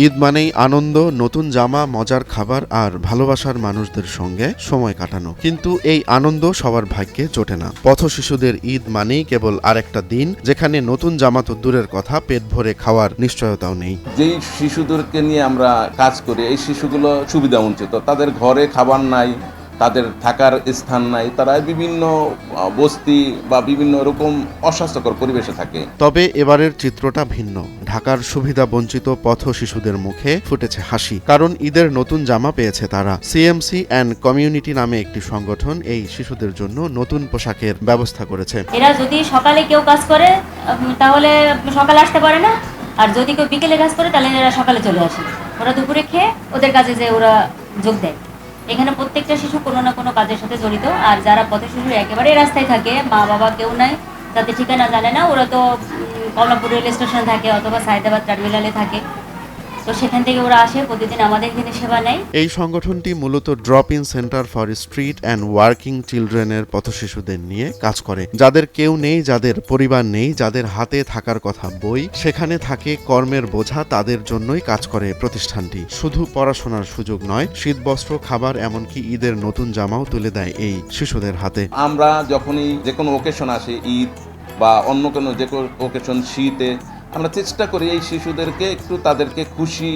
ঈদ মানেই আনন্দ, নতুন জামা, মজার খাবার আর ভালোবাসার মানুষদের সঙ্গে সময় কাটানো। কিন্তু এই আনন্দ সবার ভাগ্যে জোটে না। পথ শিশুদের ঈদ মানেই কেবল আরেকটা দিন, যেখানে নতুন জামা তো দূরের কথা, পেট ভরে খাওয়ার নিশ্চয়তাও নেই। যেই শিশুদেরকে নিয়ে আমরা কাজ করি, এই শিশুগুলো সুবিধা বঞ্চিত। তাদের ঘরে খাবার নাই, তাদের থাকার স্থান নাই, তারা বিভিন্ন বস্তি বা বিভিন্ন রকম অস্বাস্থ্যকর পরিবেশে থাকে। তবে এবারের চিত্রটা ভিন্ন। ঢাকার সুবিধা বঞ্চিত পথ শিশুদের মুখে ফুটেছে হাসি, কারণ ঈদের নতুন জামা পেয়েছে তারা। সিএমসি অ্যান্ড কমিউনিটি নামে একটি সংগঠন এই শিশুদের জন্য নতুন পোশাকের ব্যবস্থা করেছে। এরা যদি সকালে কেউ কাজ করে তাহলে সকালে আসতে পারে না, আর যদি কেউ বিকেলে কাজ করে তাহলে এরা সকালে চলে আসে। ওরা দুপুরে খেয়ে ওদের কাজে যে ওরা যোগ দেয়। এখানে প্রত্যেকটা শিশু কোনো না কোনো কাজের সাথে জড়িত। আর যারা পথ শিশু একেবারে রাস্তায় থাকে, মা বাবা কেউ নাই, তাদের ঠিকানা জানে না, ওরা তো কমলাপুর রেল স্টেশনে থাকে অথবা সায়দাবাদ টার্মিনালে থাকে। তো সেখান থেকে ওরা আসে, প্রতিদিন আমাদের এখানে সেবা নেয়। এই সংগঠনটি মূলত drop in centre for street and working চিলড্রেনের পথ শিশুদের নিয়ে কাজ করে। যাদের কেউ নেই, যাদের পরিবার নেই, যাদের হাতে থাকার কথা বই, সেখানে থাকে কর্মের বোঝা, তাদের জন্যই কাজ করে প্রতিষ্ঠানটি। শুধু পড়াশোনার সুযোগ নয়, শীতবস্ত্র, খাবার, এমনকি ঈদের নতুন জামাও তুলে দেয় এই শিশুদের হাতে। আমরা যখনই যে কোনো ওকেশন আসে, ঈদ বা অন্য কোনো যে কোনো ওকেশন, শীতে, আমরা চেষ্টা করি এই শিশুদেরকে একটু তাদেরকে খুশি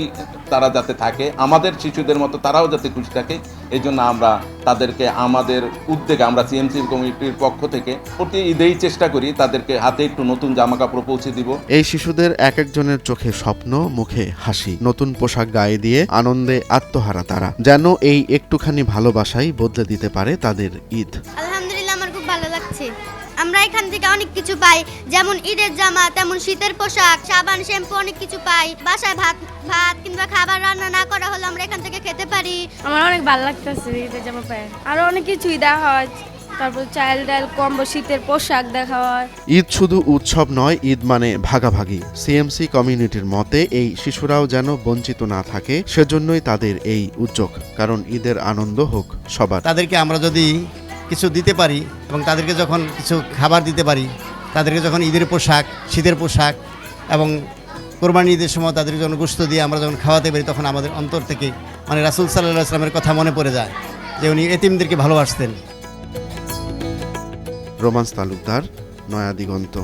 তারা যাতে থাকে, আমাদের শিশুদের মতো তারাও যাতে খুশি থাকে, এই জন্য আমরা তাদেরকে আমাদের উদ্যোগে আমরা সিএমসি কমিটির পক্ষ থেকে প্রতি ঈদেই চেষ্টা করি তাদেরকে হাতে একটু নতুন জামা কাপড় পৌঁছে দিব। এই শিশুদের এক একজনের চোখে স্বপ্ন, মুখে হাসি। নতুন পোশাক গায়ে দিয়ে আনন্দে আত্মহারা তারা, যেন এই একটুখানি ভালোবাসাই বদলে দিতে পারে তাদের ঈদ। আলহামদুলিল্লাহ, আমার খুব ভালো লাগছে। আমরা এখান থেকে অনেক কিছু পাই, যেমন ঈদের জামা, তেমন শীতের পোশাক, সাবান, শ্যাম্পু, অনেক কিছু পাই। বাসায় ভাত কিংবা খাবার রান্না না করা হলে আমরা এখান থেকে খেতে পারি। আমার অনেক ভালো লাগতেছে ঈদের জামা পায়। আরো অনেক কিছুই দেওয়া হয়, তারপর চাল ডাল, কম্বল, শীতের পোশাক দেখা হয়। ঈদ শুধু উৎসব নয়, ঈদ মানে ভাগাভাগি। সিএমসি কমিউনিটির মতে এই শিশুরাও যেন বঞ্চিত না থাকে, সেজন্যই তাদের এই উদ্যোগ। কারণ ঈদের আনন্দ হোক সবার। তাদেরকে আমরা যদি কিছু দিতে পারি এবং তাদেরকে যখন কিছু খাবার দিতে পারি, তাদেরকে যখন ঈদের পোশাক, শীতের পোশাক এবং কোরবানি ঈদের সময় তাদেরকে যখন গোশত দিয়ে আমরা যখন খাওয়াতে পারি, তখন আমাদের অন্তর থেকে রাসূল সাল্লাল্লাহু আলাইহি ওয়াসাল্লামের কথা মনে পড়ে যায় যে উনি এতিমদেরকে ভালোবাসতেন। রোমান্স তালুকদার, নয়া দিগন্ত।